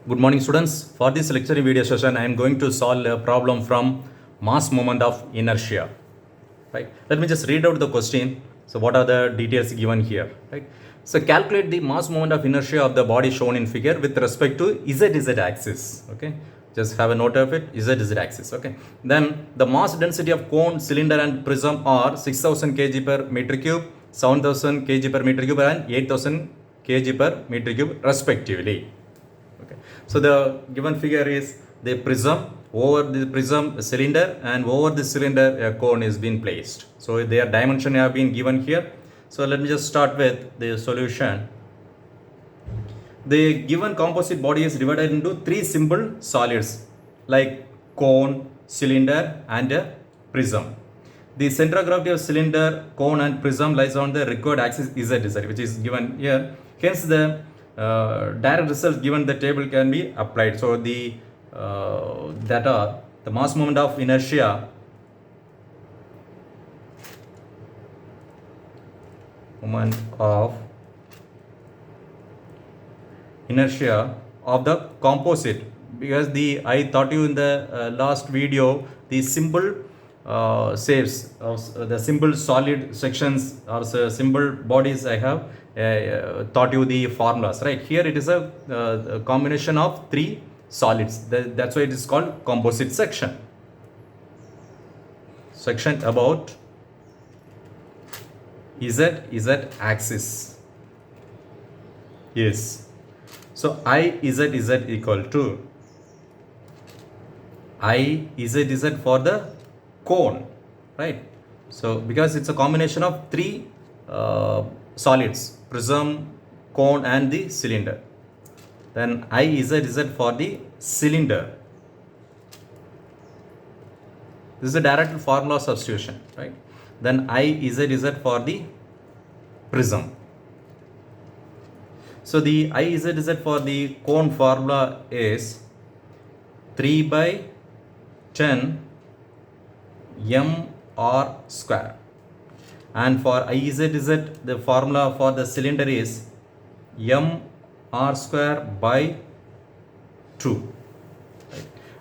Good morning, students. For this lecture video session, I am going to solve a problem from mass moment of inertia. Right? Let me just read out the question. So, what are the details given here? Right? So, calculate the mass moment of inertia of the body shown in figure with respect to z axis. Okay. Just have a note of it. Z axis. Okay. Then the mass density of cone, cylinder, and prism are 6000 kg per meter cube, 7000 kg per meter cube, and 8000 kg per meter cube, respectively. Okay. So the given figure is the prism, over the prism cylinder, and over the cylinder a cone is being placed. So their dimension have been given here. So let me just start with the solution. The given composite body is divided into three simple solids like cone, cylinder, and a prism. The center of gravity of cylinder, cone, and prism lies on the required axis z, which is given here. Hence, the direct results given the table can be applied. So, the that are the mass moment of inertia, of the composite, because I taught you in the last video the simple shapes of the simple solid sections or simple bodies. I have taught you the formulas, right? Here it is a combination of three solids. That's why it is called composite section. Section about z axis. Yes. So IZZ equal to IZZ for the cone, right? So because it's a combination of three solids, prism, cone, and the cylinder. Then IZZ for the cylinder. This is a direct formula substitution, right? Then IZZ for the prism. So the IZZ for the cone formula is 3 by 10 mr square, and for IZZ the formula for the cylinder is mr square by 2,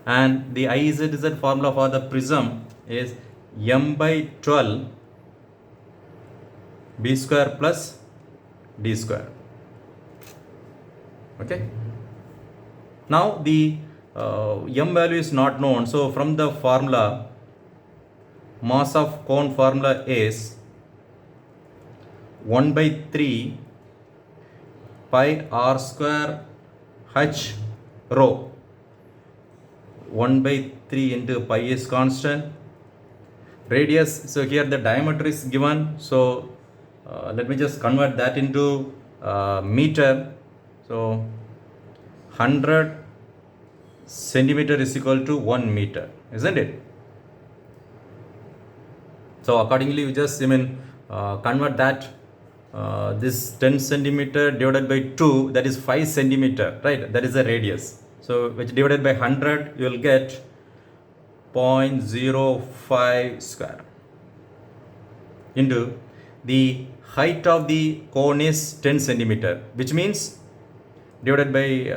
and the IZZ formula for the prism is m by 12 b square plus d square. Okay. Now the m value is not known, so from the formula, mass of cone formula is 1 by 3 pi r square h rho. 1 by 3 into pi is constant. Radius, so here the diameter is given, so let me just convert that into meter. So 100 centimeter is equal to 1 meter, isn't it? So accordingly, you just convert that this 10 centimeter divided by 2, that is 5 centimeter, right? That is the radius. So which divided by 100, you will get 0.05 square into the height of the cone is 10 centimeter, which means divided by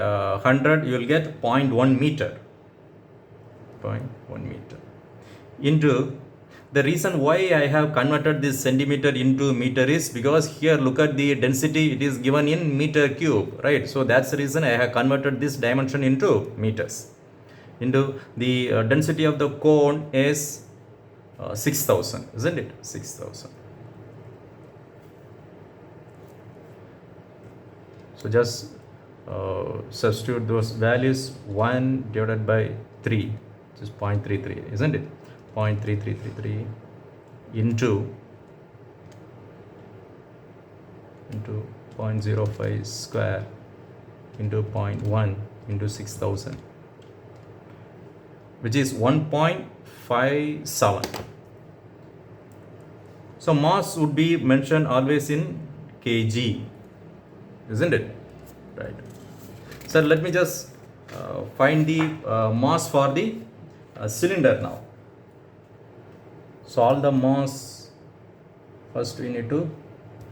100, you will get 0.1 meter. 0.1 meter into the reason why I have converted this centimeter into meter is because here look at the density, it is given in meter cube, right? So that's the reason I have converted this dimension into meters. Into the density of the cone is 6000, isn't it? 6000. So just substitute those values. 1 divided by 3, which is 0.33, isn't it? 0.3333 into 0.05 square into 0.1 into 6000, which is 1.57. So mass would be mentioned always in kg, isn't it? Right. So let me just find the mass for the cylinder now. Solve the mass. First we need to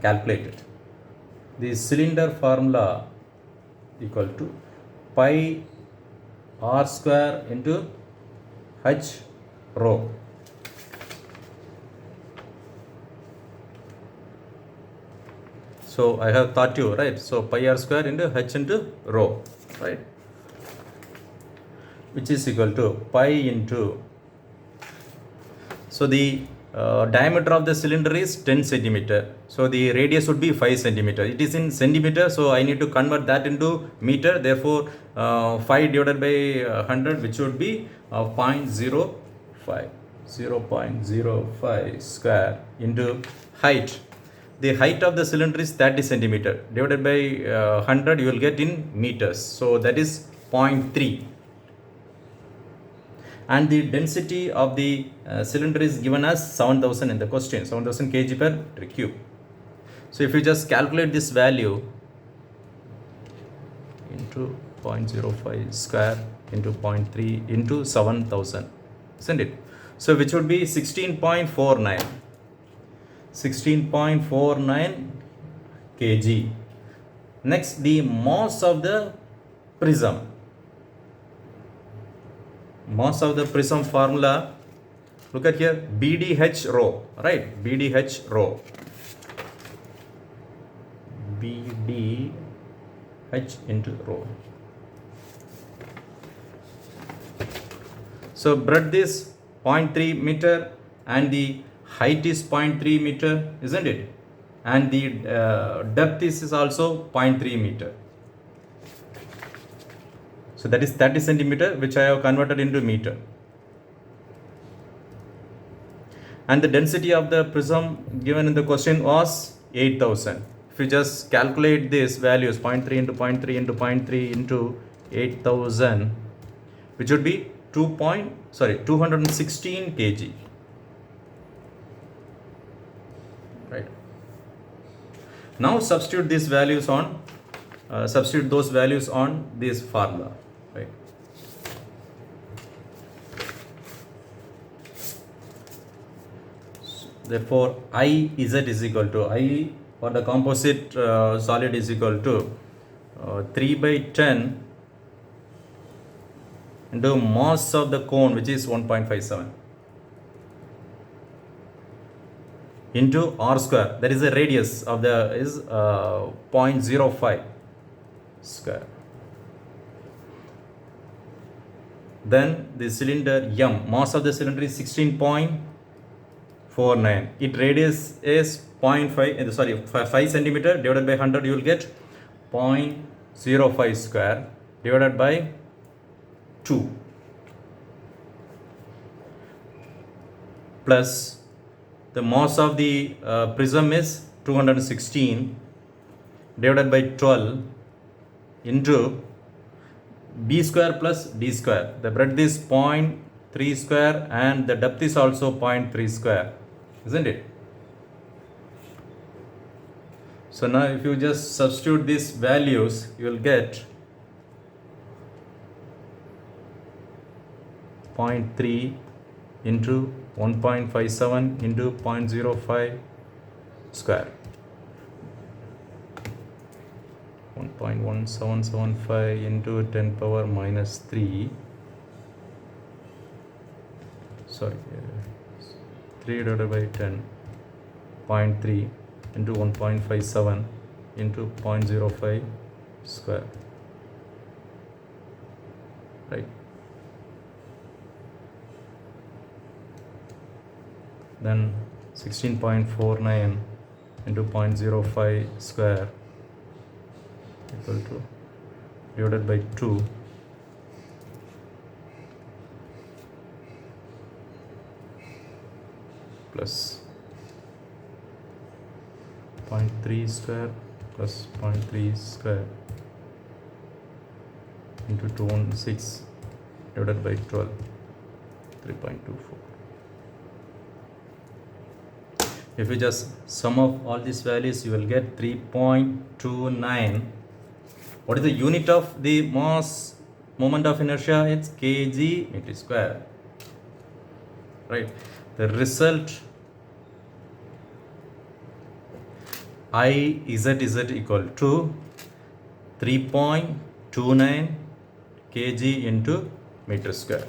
calculate it. The cylinder formula equal to pi r square into h rho. So I have taught you, right? So pi r square into h into rho, right? Which is equal to pi into, so the diameter of the cylinder is 10 centimeter. So the radius would be 5 centimeter. It is in centimeter, so I need to convert that into meter. Therefore, 5 divided by 100, which would be 0.05. 0.05 square into height. The height of the cylinder is 30 centimeter. Divided by 100, you will get in meters. So that is 0.3. And the density of the cylinder is given as 7000 in the question, 7000 kg per meter cube. So if you just calculate this value into 0.05 square into 0.3 into 7000, isn't it? So which would be 16.49 kg. Next, the mass of the prism. Mass of the prism formula, look at here, BDH rho, right? BDH rho. BDH into rho. So breadth is 0.3 meter and the height is 0.3 meter, isn't it? And the depth is also 0.3 meter. So that is 30 centimeter, which I have converted into meter. And the density of the prism given in the question was 8000. If you just calculate these values, 0.3 into 0.3 into 0.3 into 8000, which would be 216 kg. Right. Now substitute these values on, substitute those values on this formula. Right. Therefore, IZ is equal to, I for the composite solid is equal to 3 by 10 into mass of the cone, which is 1.57, into r square, that is the radius of the is 0.05 square. Then the cylinder M, mass of the cylinder is 16.49. Its radius is 5 centimeter. Divided by 100, you will get 0.05 square divided by 2 plus the mass of the prism is 216 divided by 12 into b square plus d square. The breadth is 0.3 square and the depth is also 0.3 square, isn't it? So now if you just substitute these values, you will get 0.3 into 1.57 into 0.05 square. 1.1775 into 10 power minus 3. 3 divided by 10. 0.3 into 1.57 into 0.05 square. Right. Then 16.49 into 0.05 square equal to divided by 2 plus 0.3 square plus 0.3 square into 216 divided by 12, 3.24. If you just sum up all these values, you will get 3.29. What is the unit of the mass moment of inertia? It's kg meter square. Right. The result IZ equal to 3.29 kg into meter square.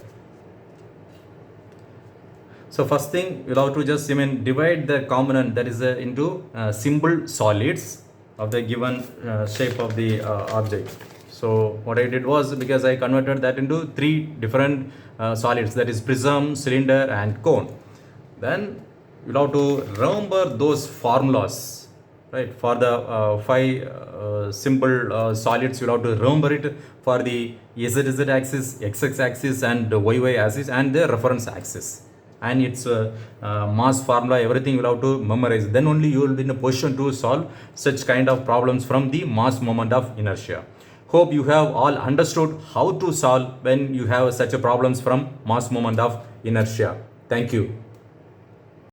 So first thing you'll have to just divide the component that is into simple solids of the given shape of the object. So what I did was, because I converted that into three different solids, that is prism, cylinder and cone. Then you'll have to remember those formulas, right? For the five simple solids, you'll have to remember it for the z axis, x axis and y axis and the reference axis, and its mass formula, everything you will have to memorize. Then only you will be in a position to solve such kind of problems from the mass moment of inertia. Hope you have all understood how to solve when you have such a problems from mass moment of inertia. Thank you.